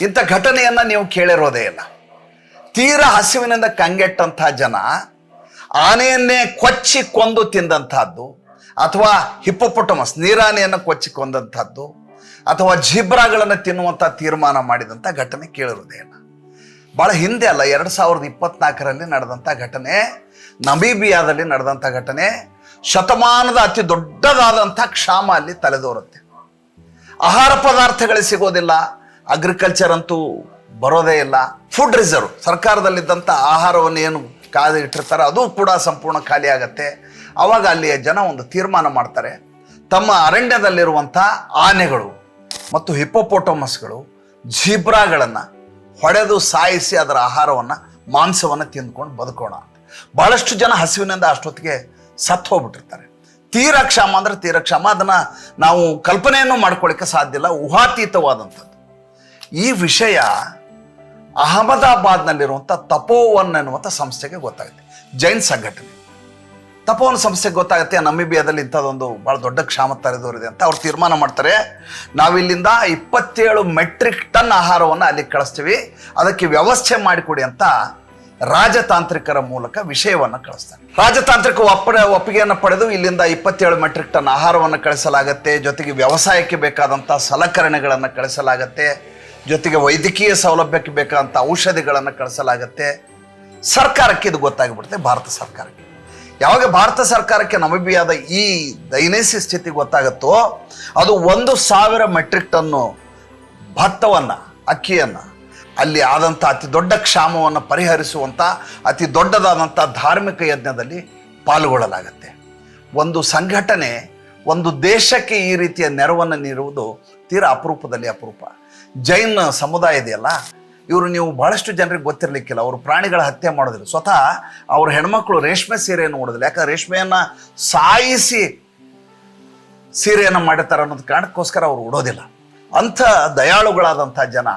ಇಂಥ ಘಟನೆಯನ್ನು ನೀವು ಕೇಳಿರೋದೇ ಇಲ್ಲ. ತೀರಾ ಹಸಿವಿನಿಂದ ಕಂಗೆಟ್ಟಂಥ ಜನ ಆನೆಯನ್ನೇ ಕೊಚ್ಚಿ ಕೊಂದು ತಿಂದಂಥದ್ದು, ಅಥವಾ ಹಿಪ್ಪೋಪೊಟಮಸ್ ನೀರಾನೆಯನ್ನು ಕೊಚ್ಚಿ ಕೊಂದಂಥದ್ದು, ಅಥವಾ ಜಿಬ್ರಾಗಳನ್ನು ತಿನ್ನುವಂಥ ತೀರ್ಮಾನ ಮಾಡಿದಂಥ ಘಟನೆ ಕೇಳಿರೋದೇ ಇಲ್ಲ. ಭಾಳ ಹಿಂದೆ ಅಲ್ಲ, 2024ರಲ್ಲಿ ನಡೆದಂಥ ಘಟನೆ, ನಮೀಬಿಯಾದಲ್ಲಿ ನಡೆದಂಥ ಘಟನೆ. ಶತಮಾನದ ಅತಿ ದೊಡ್ಡದಾದಂಥ ಕ್ಷಾಮ ಅಲ್ಲಿ ತಲೆದೋರುತ್ತೆ. ಆಹಾರ ಪದಾರ್ಥಗಳೇ ಸಿಗೋದಿಲ್ಲ, ಅಗ್ರಿಕಲ್ಚರ್ ಅಂತೂ ಬರೋದೇ ಇಲ್ಲ. ಫುಡ್ ರಿಸರ್ವ್, ಸರ್ಕಾರದಲ್ಲಿದ್ದಂಥ ಆಹಾರವನ್ನು ಏನು ಕಾದು ಇಟ್ಟಿರ್ತಾರೆ ಅದು ಕೂಡ ಸಂಪೂರ್ಣ ಖಾಲಿ ಆಗತ್ತೆ. ಆವಾಗ ಅಲ್ಲಿಯ ಜನ ಒಂದು ತೀರ್ಮಾನ ಮಾಡ್ತಾರೆ, ತಮ್ಮ ಅರಣ್ಯದಲ್ಲಿರುವಂಥ ಆನೆಗಳು ಮತ್ತು ಹಿಪ್ಪೋಪೊಟಮಸ್ಗಳು, ಜಿಬ್ರಾಗಳನ್ನು ಹೊಡೆದು ಸಾಯಿಸಿ ಅದರ ಆಹಾರವನ್ನು, ಮಾಂಸವನ್ನು ತಿಂದ್ಕೊಂಡು ಬದುಕೋಣ ಅಂತ. ಭಾಳಷ್ಟು ಜನ ಹಸಿವಿನಿಂದ ಅಷ್ಟೊತ್ತಿಗೆ ಸತ್ತು ಹೋಗ್ಬಿಟ್ಟಿರ್ತಾರೆ. ತೀರಾ ಕ್ಷಾಮ ಅಂದರೆ ತೀರಾ ಕ್ಷಾಮ, ಅದನ್ನು ನಾವು ಕಲ್ಪನೆಯನ್ನು ಮಾಡ್ಕೊಳ್ಳಿಕ್ಕೆ ಸಾಧ್ಯ ಇಲ್ಲ, ಊಹಾತೀತವಾದಂಥದ್ದು. ಈ ವಿಷಯ ಅಹಮದಾಬಾದ್ನಲ್ಲಿರುವಂಥ ತಪೋವನ್ ಎನ್ನುವಂಥ ಸಂಸ್ಥೆಗೆ ಗೊತ್ತಾಗುತ್ತೆ. ಜೈನ್ ಸಂಘಟನೆ ತಪೋವನ್ ಸಂಸ್ಥೆಗೆ ಗೊತ್ತಾಗುತ್ತೆ, ನಮೀಬಿಯಾದಲ್ಲಿ ಇಂಥದ್ದೊಂದು ಭಾಳ ದೊಡ್ಡ ಕ್ಷಾಮ ತಲೆದೋರಿದೆ ಅಂತ. ಅವ್ರು ತೀರ್ಮಾನ ಮಾಡ್ತಾರೆ, ನಾವಿಲ್ಲಿಂದ 27 ಮೆಟ್ರಿಕ್ ಟನ್ ಆಹಾರವನ್ನು ಅಲ್ಲಿ ಕಳಿಸ್ತೀವಿ, ಅದಕ್ಕೆ ವ್ಯವಸ್ಥೆ ಮಾಡಿಕೊಡಿ ಅಂತ ರಾಜತಾಂತ್ರಿಕರ ಮೂಲಕ ವಿಷಯವನ್ನು ಕಳಿಸ್ತಾರೆ. ರಾಜತಾಂತ್ರಿಕ ಒಪ್ಪಿಗೆಯನ್ನು ಪಡೆದು ಇಲ್ಲಿಂದ 27 ಮೆಟ್ರಿಕ್ ಟನ್ ಆಹಾರವನ್ನು ಕಳಿಸಲಾಗತ್ತೆ, ಜೊತೆಗೆ ವ್ಯವಸಾಯಕ್ಕೆ ಬೇಕಾದಂಥ ಸಲಕರಣೆಗಳನ್ನು ಕಳಿಸಲಾಗತ್ತೆ, ಜೊತೆಗೆ ವೈದ್ಯಕೀಯ ಸೌಲಭ್ಯಕ್ಕೆ ಬೇಕಾದಂಥ ಔಷಧಿಗಳನ್ನು ಕಳಿಸಲಾಗತ್ತೆ. ಸರ್ಕಾರಕ್ಕೆ ಇದು ಗೊತ್ತಾಗಿಬಿಡುತ್ತೆ, ಭಾರತ ಸರ್ಕಾರಕ್ಕೆ. ಯಾವಾಗ ಭಾರತ ಸರ್ಕಾರಕ್ಕೆ ನಮೀಬಿಯಾದ ಈ ದೈನೈಸಿ ಸ್ಥಿತಿ ಗೊತ್ತಾಗುತ್ತೋ, ಅದು 1,000 ಮೆಟ್ರಿಕ್ ಟನ್ನು ಭತ್ತವನ್ನು, ಅಕ್ಕಿಯನ್ನು, ಅಲ್ಲಿ ಆದಂಥ ಅತಿ ದೊಡ್ಡ ಕ್ಷಾಮವನ್ನು ಪರಿಹರಿಸುವಂಥ ಅತಿ ದೊಡ್ಡದಾದಂಥ ಧಾರ್ಮಿಕ ಯಜ್ಞದಲ್ಲಿ ಪಾಲ್ಗೊಳ್ಳಲಾಗತ್ತೆ. ಒಂದು ಸಂಘಟನೆ, ಒಂದು ದೇಶಕ್ಕೆ ಈ ರೀತಿಯ ನೆರವನ್ನು ನೀಡುವುದು ತೀರಾ ಅಪರೂಪದಲ್ಲಿ ಅಪರೂಪ. ಜೈನ್ ಸಮುದಾಯ ಇದೆಯಲ್ಲ, ಇವರು ನೀವು ಬಹಳಷ್ಟು ಜನರಿಗೆ ಗೊತ್ತಿರಲಿಕ್ಕಿಲ್ಲ, ಅವರು ಪ್ರಾಣಿಗಳ ಹತ್ಯೆ ಮಾಡೋದಿಲ್ಲ. ಸ್ವತಃ ಅವ್ರ ಹೆಣ್ಮಕ್ಳು ರೇಷ್ಮೆ ಸೀರೆಯನ್ನು ಉಡೋದಿಲ್ಲ, ಯಾಕಂದ್ರೆ ರೇಷ್ಮೆಯನ್ನು ಸಾಯಿಸಿ ಸೀರೆಯನ್ನು ಮಾಡಿರ್ತಾರೆ ಅನ್ನೋದು ಕಾರಣಕ್ಕೋಸ್ಕರ ಅವರು ಉಡೋದಿಲ್ಲ. ಅಂಥ ದಯಾಳುಗಳಾದಂಥ ಜನ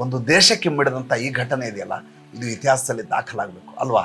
ಒಂದು ದೇಶಕ್ಕೆ ಮಿಡಿದಂಥ ಈ ಘಟನೆ ಇದೆಯಲ್ಲ, ಇದು ಇತಿಹಾಸದಲ್ಲಿ ದಾಖಲಾಗಬೇಕು ಅಲ್ವಾ?